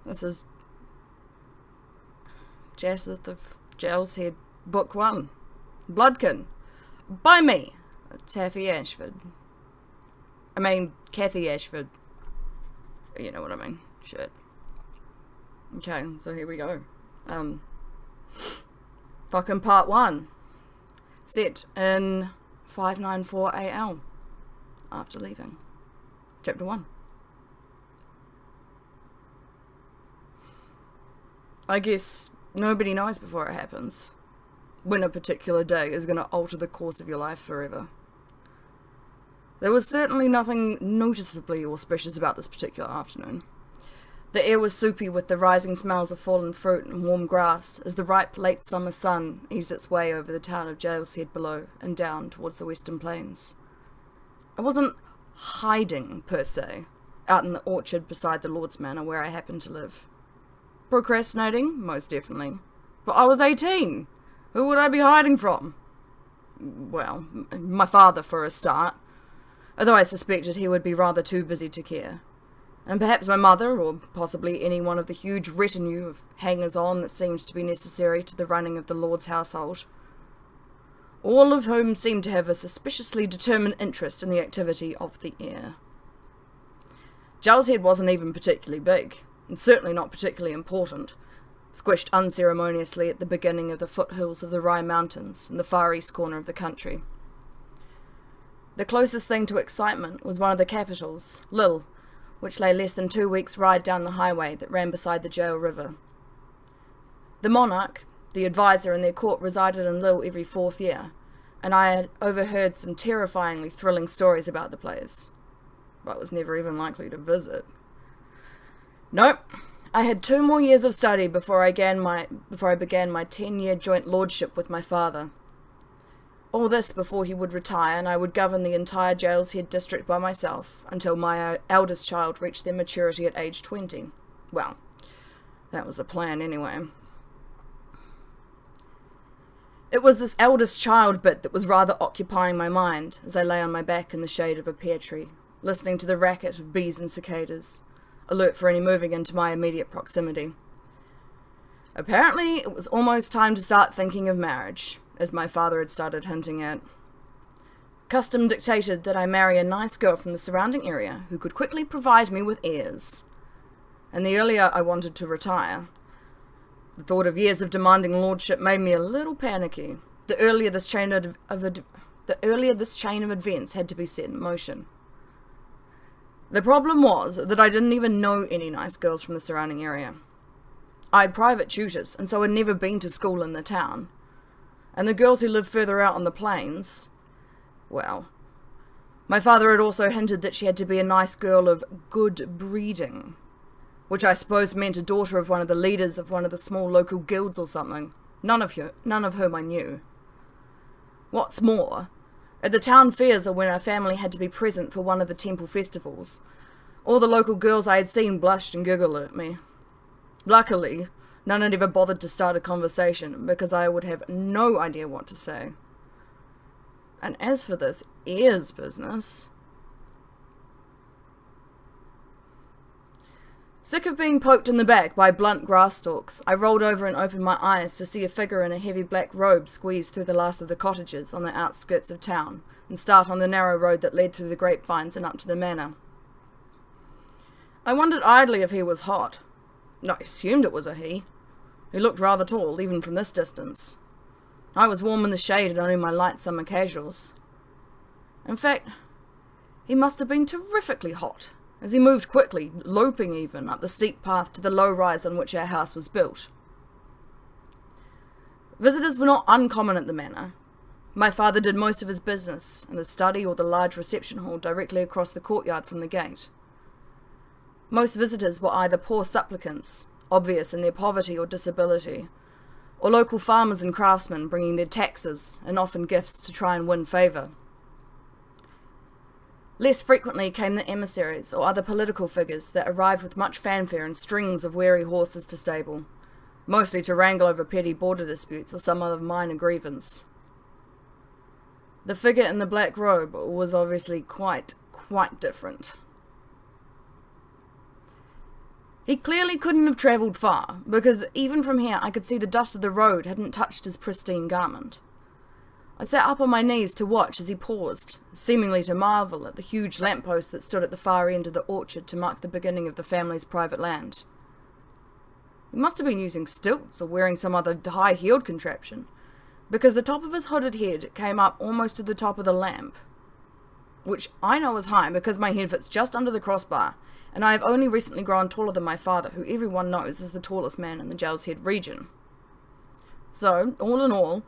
This is Jacinth of Jail's Head, Book 1. Bloodkin. By me, Kathy Ashford. You know what I mean. Shit. Okay, so here we go. Fucking part 1. Set in 594 AL. After leaving. Chapter 1. I guess nobody knows before it happens when a particular day is going to alter the course of your life forever. There was certainly nothing noticeably auspicious about this particular afternoon. The air was soupy with the rising smells of fallen fruit and warm grass as the ripe late summer sun eased its way over the town of Jail's Head below and down towards the western plains. I wasn't hiding, per se, out in the orchard beside the Lord's Manor where I happened to live. Procrastinating? Most definitely. But I was 18. Who would I be hiding from? Well, my father for a start, although I suspected he would be rather too busy to care. And perhaps my mother, or possibly any one of the huge retinue of hangers-on that seemed to be necessary to the running of the Lord's household. All of whom seemed to have a suspiciously determined interest in the activity of the heir. Jail's Head wasn't even particularly big, and certainly not particularly important, squished unceremoniously at the beginning of the foothills of the Rye Mountains in the far east corner of the country. The closest thing to excitement was one of the capitals, Lille, which lay less than 2 weeks' ride down the highway that ran beside the Jail River. The monarch, the advisor, and their court resided in Lille every 4th year, and I had overheard some terrifyingly thrilling stories about the place, but was never even likely to visit. Nope. I had 2 more years of study before I began my 10-year joint lordship with my father. All this before he would retire, and I would govern the entire Jail's Head district by myself until my eldest child reached their maturity at age 20. Well, that was the plan anyway. It was this eldest child bit that was rather occupying my mind as I lay on my back in the shade of a pear tree, listening to the racket of bees and cicadas, alert for any moving into my immediate proximity. Apparently, it was almost time to start thinking of marriage, as my father had started hinting at. Custom dictated that I marry a nice girl from the surrounding area who could quickly provide me with heirs. And the earlier I wanted to retire, the thought of years of demanding lordship made me a little panicky. The earlier this chain of events had to be set in motion. The problem was that I didn't even know any nice girls from the surrounding area. I had private tutors, and so had never been to school in the town. And the girls who lived further out on the plains, well, my father had also hinted that she had to be a nice girl of good breeding, which I suppose meant a daughter of one of the leaders of one of the small local guilds or something, none of whom I knew. What's more, at the town fairs or when our family had to be present for one of the temple festivals, all the local girls I had seen blushed and giggled at me. Luckily, none had ever bothered to start a conversation, because I would have no idea what to say. And as for this heirs business... Sick of being poked in the back by blunt grass stalks, I rolled over and opened my eyes to see a figure in a heavy black robe squeeze through the last of the cottages on the outskirts of town, and start on the narrow road that led through the grapevines and up to the manor. I wondered idly if he was hot. I assumed it was a he. He looked rather tall, even from this distance. I was warm in the shade in only my light summer casuals. In fact, he must have been terrifically hot, as he moved quickly, loping even, up the steep path to the low rise on which our house was built. Visitors were not uncommon at the manor. My father did most of his business in the study or the large reception hall directly across the courtyard from the gate. Most visitors were either poor supplicants, obvious in their poverty or disability, or local farmers and craftsmen bringing their taxes and often gifts to try and win favour. Less frequently came the emissaries or other political figures that arrived with much fanfare and strings of weary horses to stable, mostly to wrangle over petty border disputes or some other minor grievance. The figure in the black robe was obviously quite different. He clearly couldn't have travelled far, because even from here I could see the dust of the road hadn't touched his pristine garment. I sat up on my knees to watch as he paused, seemingly to marvel at the huge lamppost that stood at the far end of the orchard to mark the beginning of the family's private land. He must have been using stilts or wearing some other high-heeled contraption, because the top of his hooded head came up almost to the top of the lamp, which I know is high because my head fits just under the crossbar, and I have only recently grown taller than my father, who everyone knows is the tallest man in the Gels Head region. So, all in all,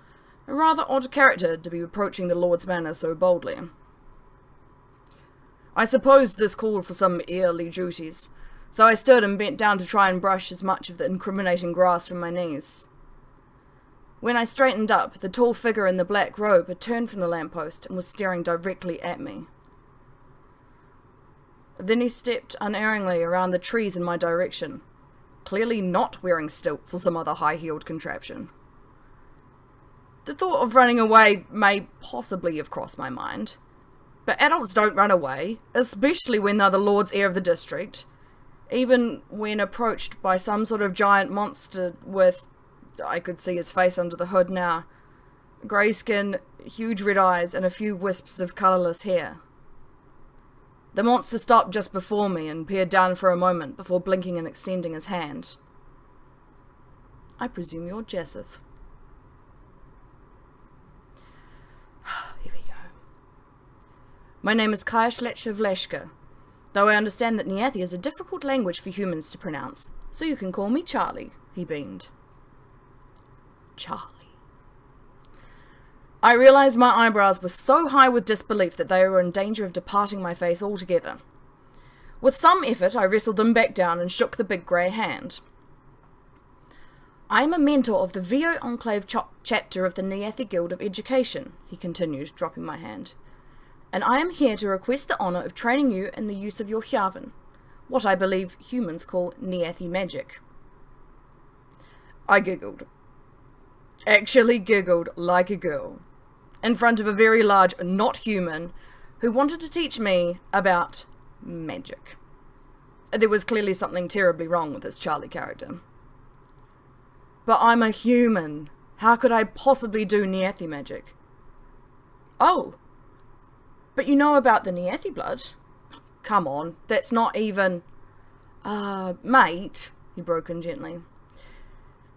a rather odd character to be approaching the Lord's Manor so boldly. I supposed this called for some early duties, so I stood and bent down to try and brush as much of the incriminating grass from my knees. When I straightened up, the tall figure in the black robe had turned from the lamppost and was staring directly at me. Then he stepped unerringly around the trees in my direction, clearly not wearing stilts or some other high-heeled contraption. The thought of running away may possibly have crossed my mind, but adults don't run away, especially when they're the lord's heir of the district, even when approached by some sort of giant monster with, I could see his face under the hood now, grey skin, huge red eyes, and a few wisps of colourless hair. The monster stopped just before me and peered down for a moment before blinking and extending his hand. I presume you're Jesseth. Here we go. My name is Kayashletcha Vlashka, though I understand that Neathi is a difficult language for humans to pronounce, so you can call me Charlie, he beamed. Charlie. I realized my eyebrows were so high with disbelief that they were in danger of departing my face altogether. With some effort, I wrestled them back down and shook the big grey hand. I am a mentor of the VO Enclave chapter of the Neathi Guild of Education, he continued, dropping my hand, and I am here to request the honour of training you in the use of your Hyavan, what I believe humans call Neathi magic. I giggled. Actually giggled like a girl, in front of a very large not-human who wanted to teach me about magic. There was clearly something terribly wrong with this Charlie character. But I'm a human. How could I possibly do Neathi magic? Oh, but you know about the Neathi blood? Come on, that's not even... mate, he broke in gently.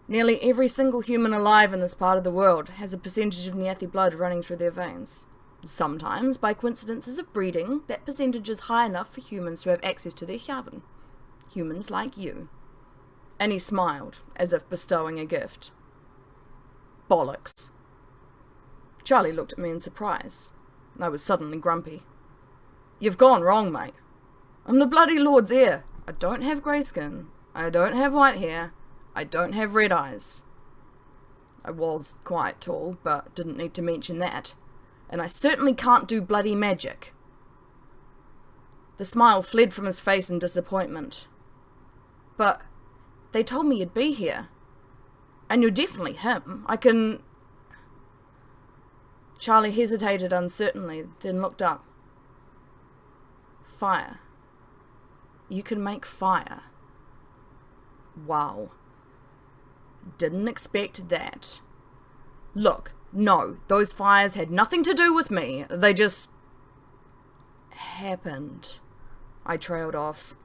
Nearly every single human alive in this part of the world has a percentage of Neathi blood running through their veins. Sometimes, by coincidences of breeding, that percentage is high enough for humans to have access to their Hyavan. Humans like you. And he smiled, as if bestowing a gift. Bollocks. Charlie looked at me in surprise. I was suddenly grumpy. You've gone wrong, mate. I'm the bloody Lord's heir. I don't have grey skin. I don't have white hair. I don't have red eyes. I was quite tall, but didn't need to mention that. And I certainly can't do bloody magic. The smile fled from his face in disappointment. But they told me you'd be here. And you're definitely him. I can... Charlie hesitated uncertainly, then looked up. Fire. You can make fire. Wow. Didn't expect that. Look, no, those fires had nothing to do with me. They just... happened. I trailed off.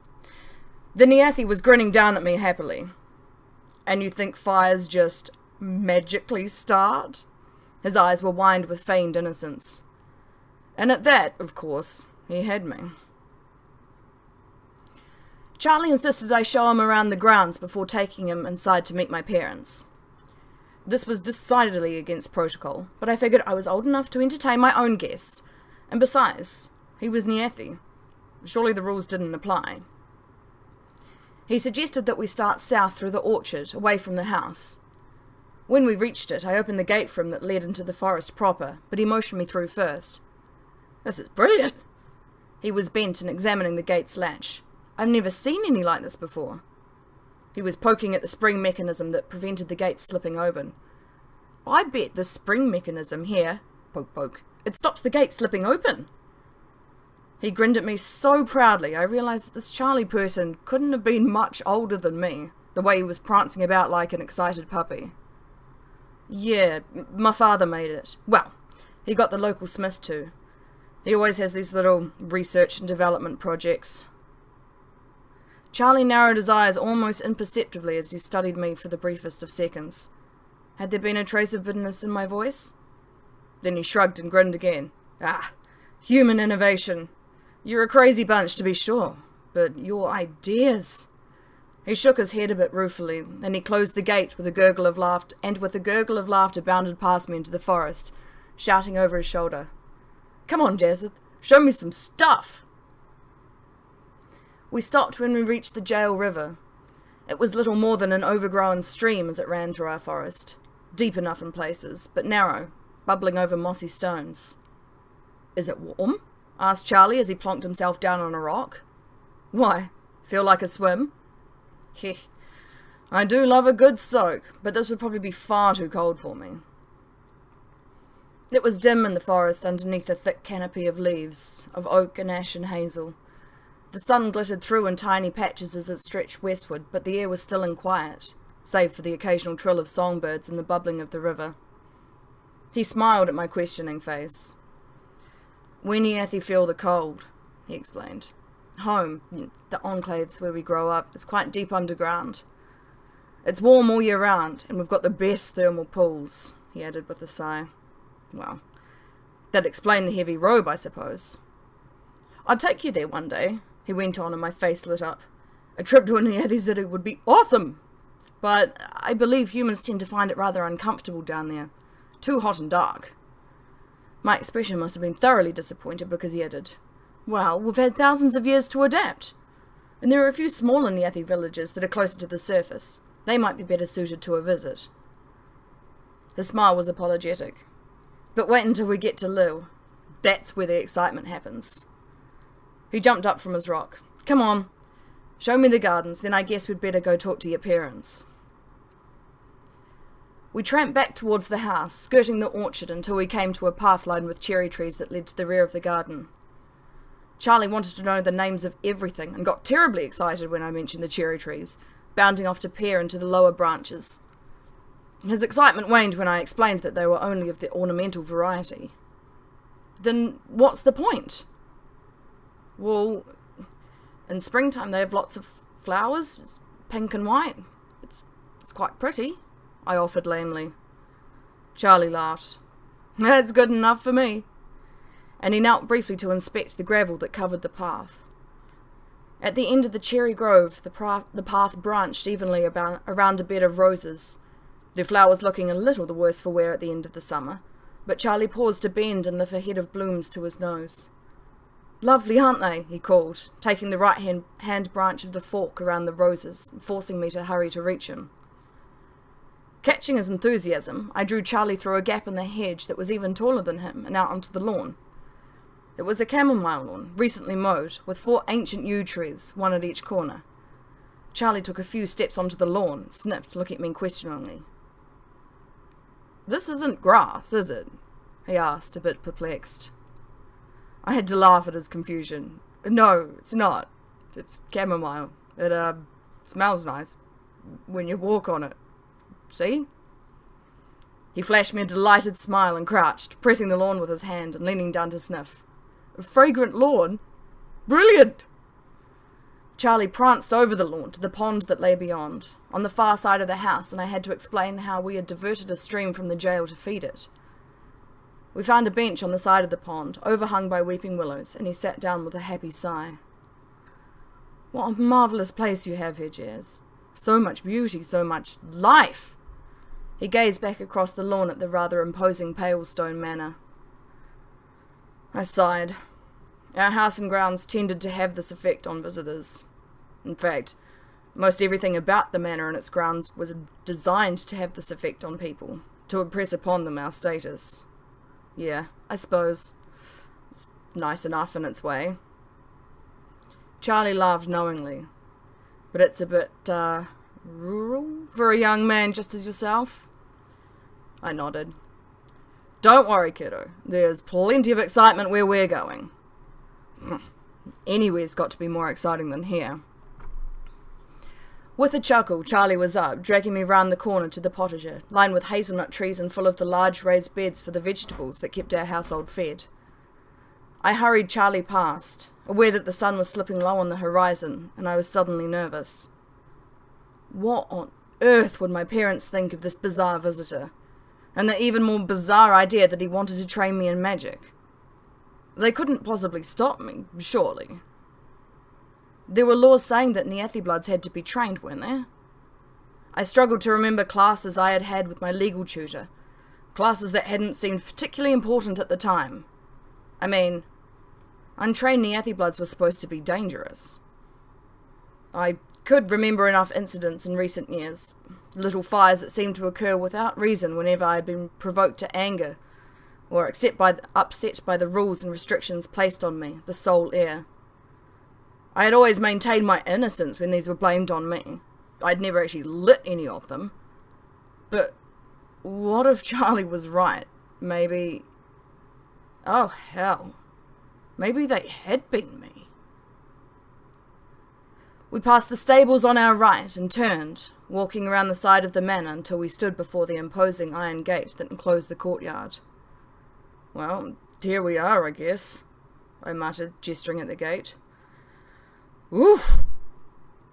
The Neathi was grinning down at me happily. And you think fires just magically start? His eyes were wide with feigned innocence. And at that, of course, he had me. Charlie insisted I show him around the grounds before taking him inside to meet my parents. This was decidedly against protocol, but I figured I was old enough to entertain my own guests. And besides, he was Neathi. Surely the rules didn't apply. He suggested that we start south through the orchard, away from the house. When we reached it, I opened the gate for him that led into the forest proper, but he motioned me through first. This is brilliant! He was bent and examining the gate's latch. I've never seen any like this before. He was poking at the spring mechanism that prevented the gate slipping open. I bet the spring mechanism here, poke poke, it stops the gate slipping open. He grinned at me so proudly I realised that this Charlie person couldn't have been much older than me, the way he was prancing about like an excited puppy. Yeah, my father made it. Well, he got the local smith too. He always has these little research and development projects. Charlie narrowed his eyes almost imperceptibly as he studied me for the briefest of seconds. Had there been a trace of bitterness in my voice? Then he shrugged and grinned again. Ah, human innovation. You're a crazy bunch, to be sure, but your ideas... He shook his head a bit ruefully, and he closed the gate with a gurgle of laughter, bounded past me into the forest, shouting over his shoulder. Come on, Jazeth, show me some stuff! We stopped when we reached the Jail River. It was little more than an overgrown stream as it ran through our forest, deep enough in places, but narrow, bubbling over mossy stones. Is it warm? Asked Charlie as he plonked himself down on a rock. Why, feel like a swim? Heh, I do love a good soak, but this would probably be far too cold for me. It was dim in the forest underneath a thick canopy of leaves, of oak and ash and hazel. The sun glittered through in tiny patches as it stretched westward, but the air was still and quiet, save for the occasional trill of songbirds and the bubbling of the river. He smiled at my questioning face. When Yathi feel the cold, he explained. Home, the enclaves where we grow up, is quite deep underground. It's warm all year round, and we've got the best thermal pools, he added with a sigh. Well, that'd explain the heavy robe, I suppose. I'd take you there one day, he went on, and my face lit up. A trip to a Yathi city would be awesome! But I believe humans tend to find it rather uncomfortable down there. Too hot and dark. My expression must have been thoroughly disappointed because he added, Well, we've had thousands of years to adapt. And there are a few smaller Yathi villages that are closer to the surface. They might be better suited to a visit. His smile was apologetic. But wait until we get to Liu. That's where the excitement happens. He jumped up from his rock. Come on. Show me the gardens, then I guess we'd better go talk to your parents. We tramped back towards the house, skirting the orchard until we came to a path lined with cherry trees that led to the rear of the garden. Charlie wanted to know the names of everything and got terribly excited when I mentioned the cherry trees, bounding off to peer into the lower branches. His excitement waned when I explained that they were only of the ornamental variety. Then what's the point? Well, in springtime they have lots of flowers, pink and white. It's quite pretty, I offered lamely. Charlie laughed. That's good enough for me. And he knelt briefly to inspect the gravel that covered the path. At the end of the cherry grove, the path branched evenly around a bed of roses, the flowers looking a little the worse for wear at the end of the summer, but Charlie paused to bend and lift a head of blooms to his nose. Lovely, aren't they? He called, taking the right-hand branch of the fork around the roses, forcing me to hurry to reach him. Catching his enthusiasm, I drew Charlie through a gap in the hedge that was even taller than him and out onto the lawn. It was a chamomile lawn, recently mowed, with 4 ancient yew trees, one at each corner. Charlie took a few steps onto the lawn and sniffed, looking at me questioningly. This isn't grass, is it? He asked, a bit perplexed. I had to laugh at his confusion. No, it's not. It's chamomile. It, smells nice when you walk on it. See? He flashed me a delighted smile and crouched, pressing the lawn with his hand and leaning down to sniff. A fragrant lawn? Brilliant! Charlie pranced over the lawn to the pond that lay beyond, on the far side of the house, and I had to explain how we had diverted a stream from the jail to feed it. We found a bench on the side of the pond, overhung by weeping willows, and he sat down with a happy sigh. What a marvellous place you have here, Jazz. So much beauty, so much life! He gazed back across the lawn at the rather imposing pale stone manor. I sighed. Our house and grounds tended to have this effect on visitors. In fact, most everything about the manor and its grounds was designed to have this effect on people, to impress upon them our status. Yeah, I suppose. It's nice enough in its way. Charlie laughed knowingly. But it's a bit, rural for a young man just as yourself? I nodded. Don't worry, kiddo. There's plenty of excitement where we're going. Anywhere's got to be more exciting than here. With a chuckle, Charlie was up, dragging me round the corner to the potager, lined with hazelnut trees and full of the large raised beds for the vegetables that kept our household fed. I hurried Charlie past, aware that the sun was slipping low on the horizon, and I was suddenly nervous. What on earth would my parents think of this bizarre visitor, and the even more bizarre idea that he wanted to train me in magic? They couldn't possibly stop me, surely. There were laws saying that Niathi bloods had to be trained, weren't there? I struggled to remember classes I had had with my legal tutor, classes that hadn't seemed particularly important at the time. I mean, untrained Niathi bloods were supposed to be dangerous. I could remember enough incidents in recent years, little fires that seemed to occur without reason whenever I had been provoked to anger, or upset by the rules and restrictions placed on me, the sole heir. I had always maintained my innocence when these were blamed on me. I'd never actually lit any of them. But what if Charlie was right? Maybe... Oh, hell. Maybe they had been me. We passed the stables on our right and turned, walking around the side of the manor until we stood before the imposing iron gate that enclosed the courtyard. Well, here we are, I guess, I muttered, gesturing at the gate. Oof!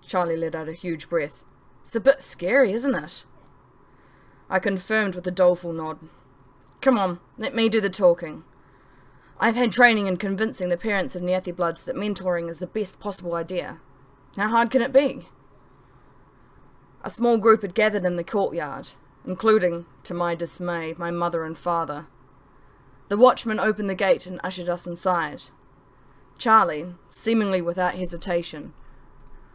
Charlie let out a huge breath. It's a bit scary, isn't it? I confirmed with a doleful nod. Come on, let me do the talking. I've had training in convincing the parents of Niathi bloods that mentoring is the best possible idea. How hard can it be? A small group had gathered in the courtyard, including, to my dismay, my mother and father. The watchman opened the gate and ushered us inside. Charlie, seemingly without hesitation,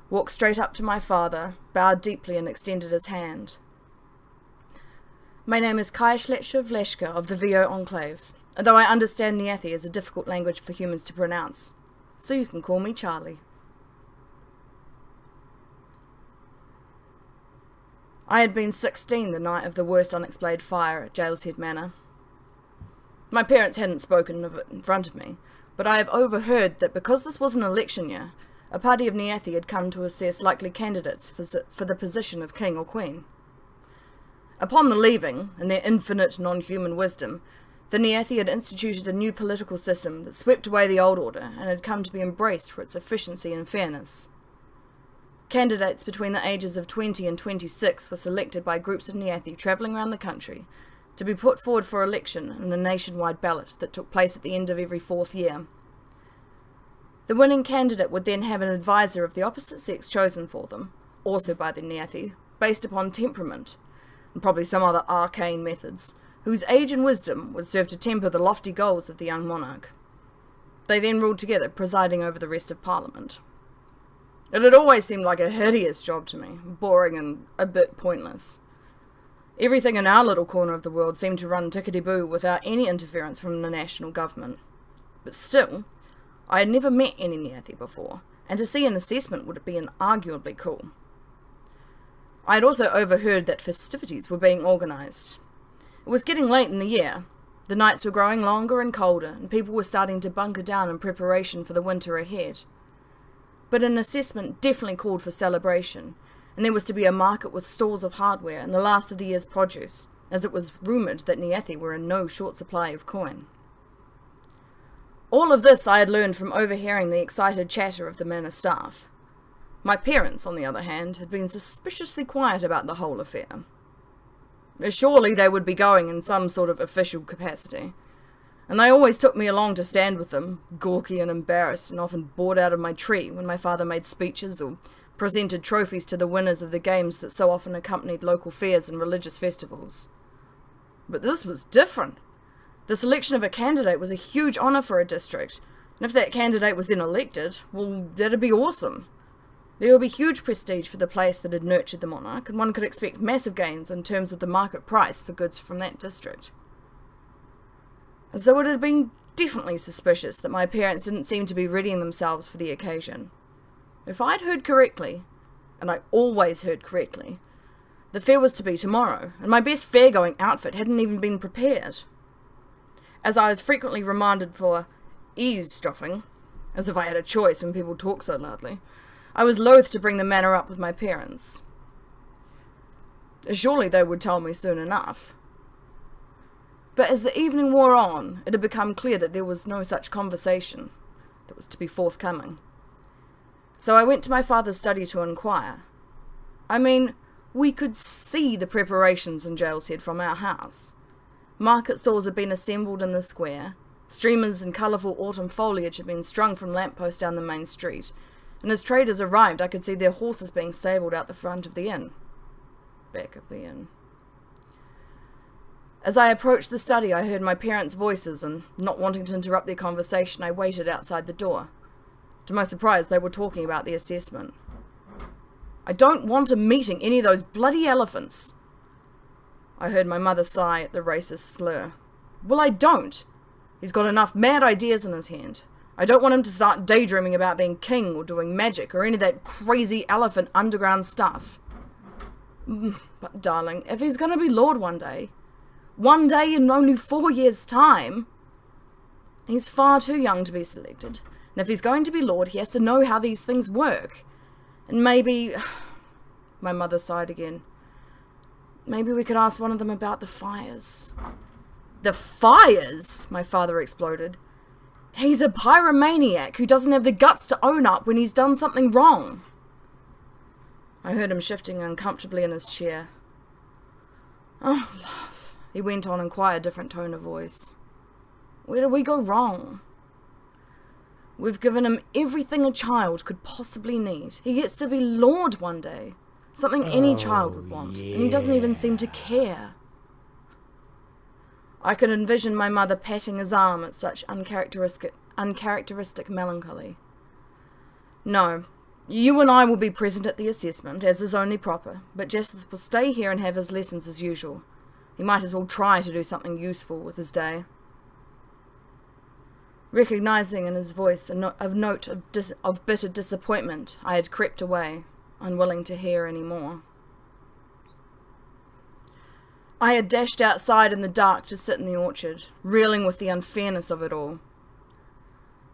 walked straight up to my father, bowed deeply and extended his hand. My name is Kaiashletcha Vleshka of the VO Enclave, though I understand Niathi is a difficult language for humans to pronounce, so you can call me Charlie. I had been 16 the night of the worst unexplained fire at Jailshead Manor. My parents hadn't spoken of it in front of me, but I have overheard that because this was an election year, a party of Niathi had come to assess likely candidates for the position of king or queen. Upon the leaving, in their infinite non-human wisdom, the Niathi had instituted a new political system that swept away the old order and had come to be embraced for its efficiency and fairness. Candidates between the ages of 20 and 26 were selected by groups of Niathi travelling around the country to be put forward for election in a nationwide ballot that took place at the end of every 4th year. The winning candidate would then have an advisor of the opposite sex chosen for them, also by the Niathi, based upon temperament, and probably some other arcane methods, whose age and wisdom would serve to temper the lofty goals of the young monarch. They then ruled together, presiding over the rest of Parliament. It had always seemed like a hideous job to me, boring and a bit pointless. Everything in our little corner of the world seemed to run tickety-boo without any interference from the national government. But still, I had never met any Niathi before, and to see an assessment would be inarguably cool. I had also overheard that festivities were being organised. It was getting late in the year. The nights were growing longer and colder, and people were starting to bunker down in preparation for the winter ahead. But an assessment definitely called for celebration, and there was to be a market with stalls of hardware and the last of the year's produce, as it was rumoured that Niathi were in no short supply of coin. All of this I had learned from overhearing the excited chatter of the manor staff. My parents, on the other hand, had been suspiciously quiet about the whole affair. Surely they would be going in some sort of official capacity, and they always took me along to stand with them, gawky and embarrassed, and often bored out of my tree when my father made speeches or presented trophies to the winners of the games that so often accompanied local fairs and religious festivals. But this was different. The selection of a candidate was a huge honour for a district, and if that candidate was then elected, well, that'd be awesome. There would be huge prestige for the place that had nurtured the monarch, and one could expect massive gains in terms of the market price for goods from that district. So it had been definitely suspicious that my parents didn't seem to be readying themselves for the occasion. If I'd heard correctly, and I always heard correctly, the fair was to be tomorrow, and my best fair-going outfit hadn't even been prepared. As I was frequently reminded for eavesdropping, as if I had a choice when people talk so loudly. I was loath to bring the matter up with my parents. Surely they would tell me soon enough. But as the evening wore on, it had become clear that there was no such conversation that was to be forthcoming. So I went to my father's study to inquire. I mean, we could see the preparations in Jail's Head from our house. Market stalls had been assembled in the square, streamers and colourful autumn foliage had been strung from lampposts down the main street, and as traders arrived I could see their horses being stabled out the front of the inn. Back of the inn. As I approached the study, I heard my parents' voices, and not wanting to interrupt their conversation, I waited outside the door. To my surprise, they were talking about the assessment. I don't want him meeting any of those bloody elephants. I heard my mother sigh at the racist slur. Well, I don't. He's got enough mad ideas in his hand. I don't want him to start daydreaming about being king or doing magic or any of that crazy elephant underground stuff. But darling, if he's going to be Lord one day in only 4 years' time, he's far too young to be selected. And if he's going to be Lord, he has to know how these things work. And maybe... My mother sighed again. Maybe we could ask one of them about the fires. The fires? My father exploded. He's a pyromaniac who doesn't have the guts to own up when he's done something wrong. I heard him shifting uncomfortably in his chair. Oh, love, he went on in quite a different tone of voice. Where did we go wrong? We've given him everything a child could possibly need. He gets to be Lord one day. Something any child would want. Yeah. And he doesn't even seem to care. I could envision my mother patting his arm at such uncharacteristic melancholy. No, you and I will be present at the assessment, as is only proper, but Jasper will stay here and have his lessons as usual. He might as well try to do something useful with his day. Recognising in his voice a note of bitter disappointment, I had crept away, unwilling to hear any more. I had dashed outside in the dark to sit in the orchard, reeling with the unfairness of it all.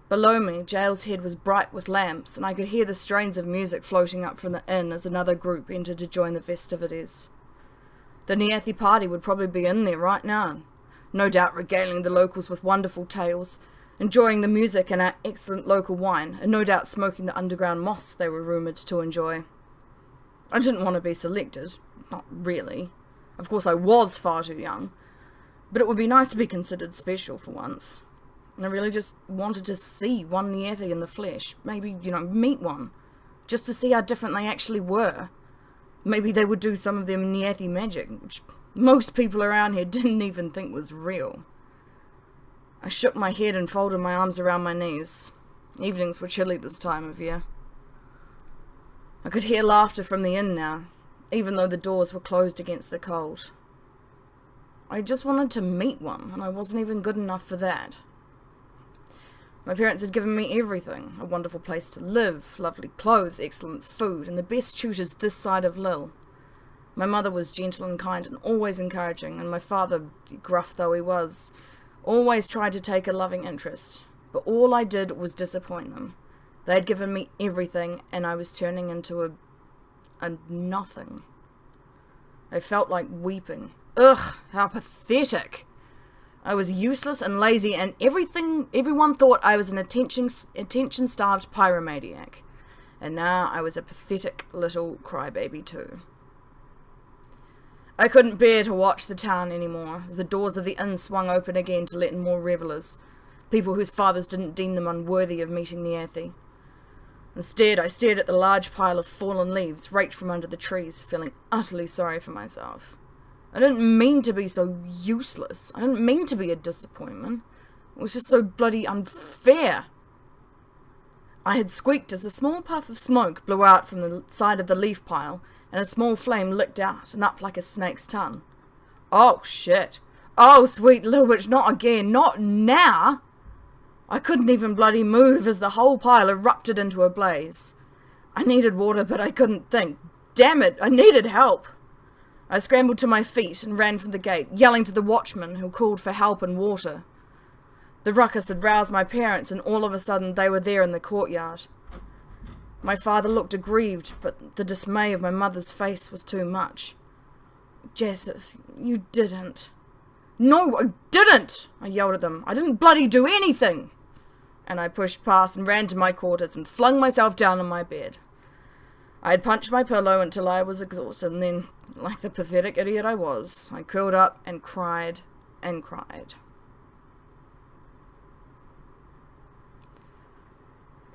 Below me, Jail's Head was bright with lamps, and I could hear the strains of music floating up from the inn as another group entered to join the festivities. The Niathi party would probably be in there right now, no doubt regaling the locals with wonderful tales, enjoying the music and our excellent local wine, and no doubt smoking the underground moss they were rumoured to enjoy. I didn't want to be selected, not really. Of course I was far too young, but it would be nice to be considered special for once. And I really just wanted to see one Niathi in the flesh, maybe, meet one, just to see how different they actually were. Maybe they would do some of their Niathi magic, which most people around here didn't even think was real. I shook my head and folded my arms around my knees. Evenings were chilly this time of year. I could hear laughter from the inn now, even though the doors were closed against the cold. I just wanted to meet one, and I wasn't even good enough for that. My parents had given me everything, a wonderful place to live, lovely clothes, excellent food, and the best tutors this side of Lille. My mother was gentle and kind and always encouraging, and my father, gruff though he was, always tried to take a loving interest. But all I did was disappoint them. They had given me everything, and I was turning into a nothing. I felt like weeping. Ugh, how pathetic. I was useless and lazy, and everyone thought I was an attention-starved pyromaniac. And now I was a pathetic little crybaby too. I couldn't bear to watch the town anymore, as the doors of the inn swung open again to let in more revellers, people whose fathers didn't deem them unworthy of meeting Niathi. Instead, I stared at the large pile of fallen leaves raked from under the trees, feeling utterly sorry for myself. I didn't mean to be so useless. I didn't mean to be a disappointment. It was just so bloody unfair. I had squeaked as a small puff of smoke blew out from the side of the leaf pile, and a small flame licked out and up like a snake's tongue. Oh, shit. Oh, sweet little witch, not again. Not now. I couldn't even bloody move as the whole pile erupted into a blaze. I needed water, but I couldn't think. Damn it, I needed help. I scrambled to my feet and ran from the gate, yelling to the watchman who called for help and water. The ruckus had roused my parents, and all of a sudden they were there in the courtyard. My father looked aggrieved, but the dismay of my mother's face was too much. "Jesseth, you didn't." "No, I didn't!" I yelled at them. "I didn't bloody do anything!" And I pushed past and ran to my quarters and flung myself down on my bed. I had punched my pillow until I was exhausted, and then, like the pathetic idiot I was, I curled up and cried and cried.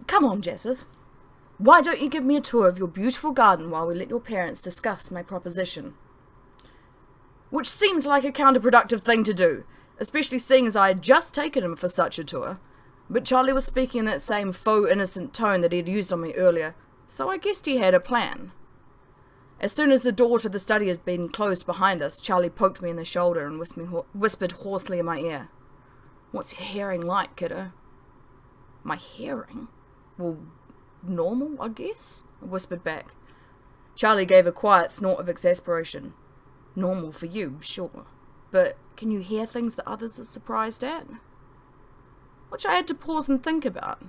"Come on, Jesseth. Why don't you give me a tour of your beautiful garden while we let your parents discuss my proposition?" Which seemed like a counterproductive thing to do, especially seeing as I had just taken him for such a tour. But Charlie was speaking in that same faux innocent tone that he had used on me earlier, so I guessed he had a plan. As soon as the door to the study had been closed behind us, Charlie poked me in the shoulder and whispered hoarsely in my ear, "What's your hearing like, kiddo?" "My hearing? Well, normal, I guess," I whispered back. Charlie gave a quiet snort of exasperation. "Normal for you, sure. But can you hear things that others are surprised at?" Which I had to pause and think about.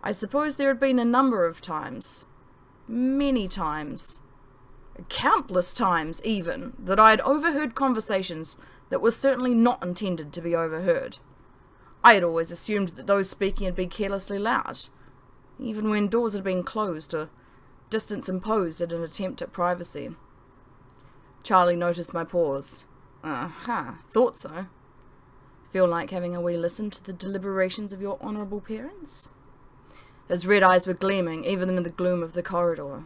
I suppose there had been a number of times, many times, countless times even, that I had overheard conversations that were certainly not intended to be overheard. I had always assumed that those speaking had been carelessly loud, even when doors had been closed or distance imposed in an attempt at privacy. Charlie noticed my pause. Thought so. Feel like having a wee listen to the deliberations of your honourable parents?" His red eyes were gleaming, even in the gloom of the corridor.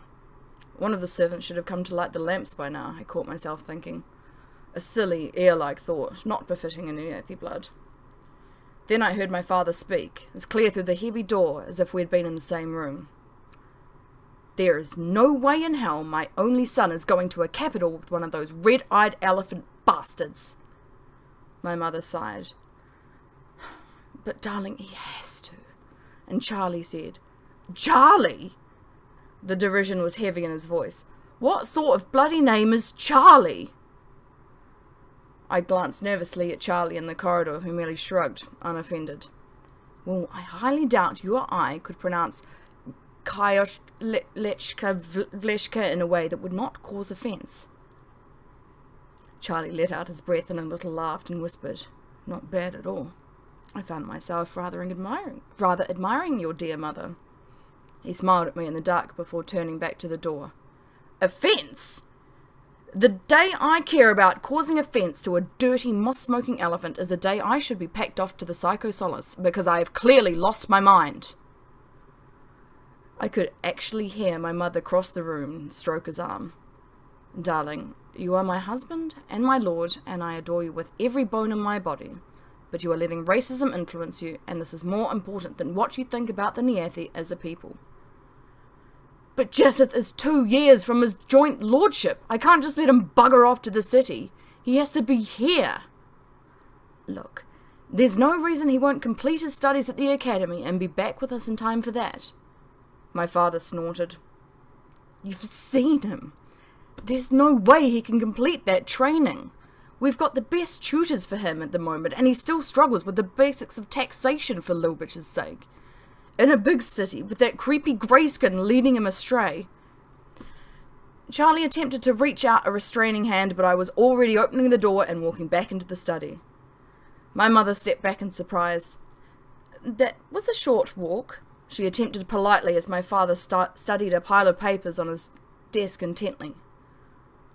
One of the servants should have come to light the lamps by now, I caught myself thinking. A silly, heir-like thought, not befitting an earthy blood. Then I heard my father speak, as clear through the heavy door as if we had been in the same room. "There is no way in hell my only son is going to a capital with one of those red-eyed elephant bastards." My mother sighed. "But darling, he has to." And Charlie said, "Charlie?" The derision was heavy in his voice. "What sort of bloody name is Charlie?" I glanced nervously at Charlie in the corridor, who merely shrugged, unoffended. "Well, I highly doubt you or I could pronounce Kayosh Lechka Vleshka in a way that would not cause offence." Charlie let out his breath in a little laugh and whispered, "Not bad at all. I found myself rather admiring your dear mother." He smiled at me in the dark before turning back to the door. "Offence? The day I care about causing offence to a dirty, moss-smoking elephant is the day I should be packed off to the Psycho Solace, because I have clearly lost my mind." I could actually hear my mother cross the room and stroke his arm. "Darling, you are my husband and my lord, and I adore you with every bone in my body. But you are letting racism influence you, and this is more important than what you think about the Niathi as a people." "But Jesseth is 2 years from his joint lordship. I can't just let him bugger off to the city. He has to be here." "Look, there's no reason he won't complete his studies at the academy and be back with us in time for that." My father snorted. "You've seen him. There's no way he can complete that training. We've got the best tutors for him at the moment, and he still struggles with the basics of taxation for little bitch's sake. In a big city, with that creepy greyskin leading him astray." Charlie attempted to reach out a restraining hand, but I was already opening the door and walking back into the study. My mother stepped back in surprise. "That was a short walk," she attempted politely as my father studied a pile of papers on his desk intently.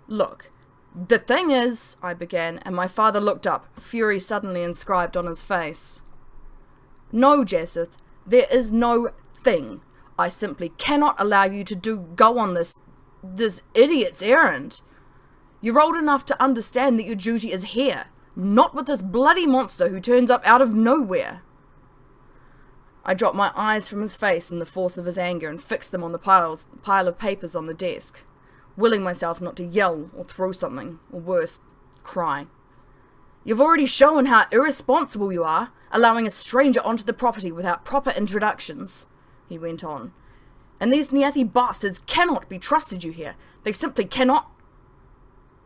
"Look, the thing is," I began, and my father looked up, fury suddenly inscribed on his face. "No, Jesseth, there is no thing. I simply cannot allow you to go on this idiot's errand. You're old enough to understand that your duty is here, not with this bloody monster who turns up out of nowhere." I dropped my eyes from his face in the force of his anger and fixed them on the pile of papers on the desk, willing myself not to yell or throw something, or worse, cry. "You've already shown how irresponsible you are, allowing a stranger onto the property without proper introductions," he went on. "And these Niathi bastards cannot be trusted you here. They simply cannot."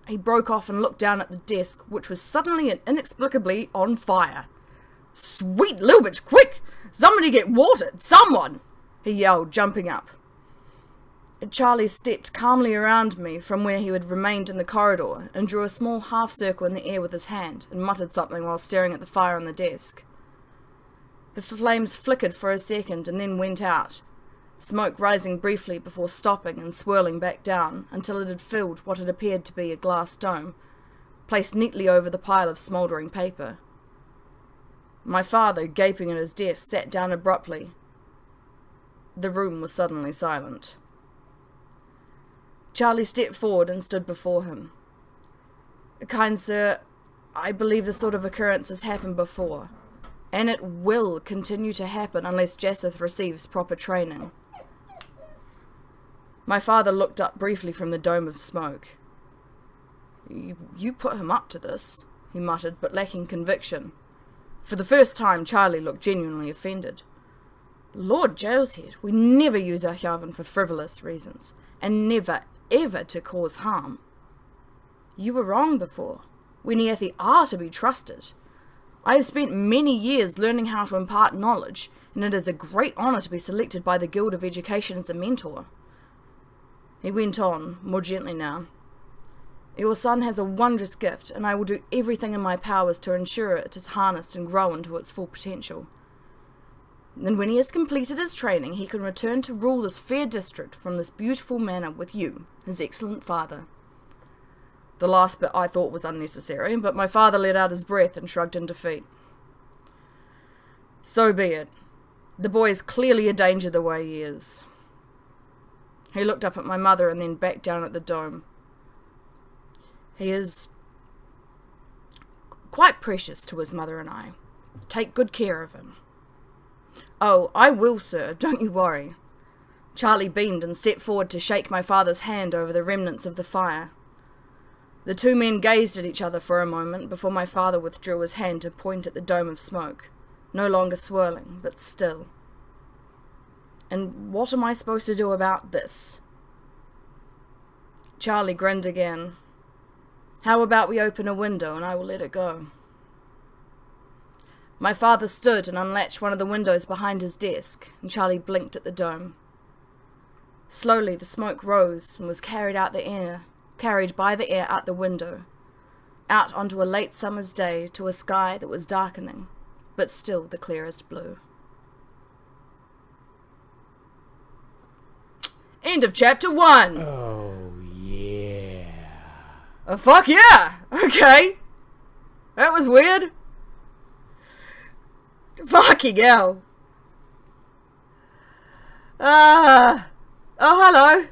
He broke off and looked down at the desk, which was suddenly and inexplicably on fire. Sweet little bitch, quick! Somebody get water! Someone! He yelled, jumping up. Charlie stepped calmly around me from where he had remained in the corridor and drew a small half-circle in the air with his hand and muttered something while staring at the fire on the desk. The flames flickered for a second and then went out, smoke rising briefly before stopping and swirling back down until it had filled what had appeared to be a glass dome, placed neatly over the pile of smouldering paper. My father, gaping at his desk, sat down abruptly. The room was suddenly silent. Charlie stepped forward and stood before him. Kind sir, I believe this sort of occurrence has happened before, and it will continue to happen unless Jasseth receives proper training. My father looked up briefly from the dome of smoke. You put him up to this, he muttered, but lacking conviction. For the first time, Charlie looked genuinely offended. Lord Jailshead, we never use our Hjavan for frivolous reasons, and never, ever to cause harm. You were wrong before. We Neathi are to be trusted. I have spent many years learning how to impart knowledge, and it is a great honour to be selected by the Guild of Education as a mentor. He went on, more gently now. Your son has a wondrous gift, and I will do everything in my powers to ensure it is harnessed and grown to its full potential. Then when he has completed his training, he can return to rule this fair district from this beautiful manor with you, his excellent father. The last bit I thought was unnecessary, but my father let out his breath and shrugged in defeat. So be it. The boy is clearly a danger the way he is. He looked up at my mother and then back down at the dome. He is quite precious to his mother and I. Take good care of him. Oh, I will, sir, don't you worry. Charlie beamed and stepped forward to shake my father's hand over the remnants of the fire. The two men gazed at each other for a moment before my father withdrew his hand to point at the dome of smoke, no longer swirling, but still. And what am I supposed to do about this? Charlie grinned again. How about we open a window and I will let it go? My father stood and unlatched one of the windows behind his desk, and Charlie blinked at the dome. Slowly the smoke rose and was carried by the air out the window, out onto a late summer's day to a sky that was darkening, but still the clearest blue. End of chapter 1! Oh, yeah. Oh, fuck yeah! Okay. That was weird. Fucking hell. Oh, hello.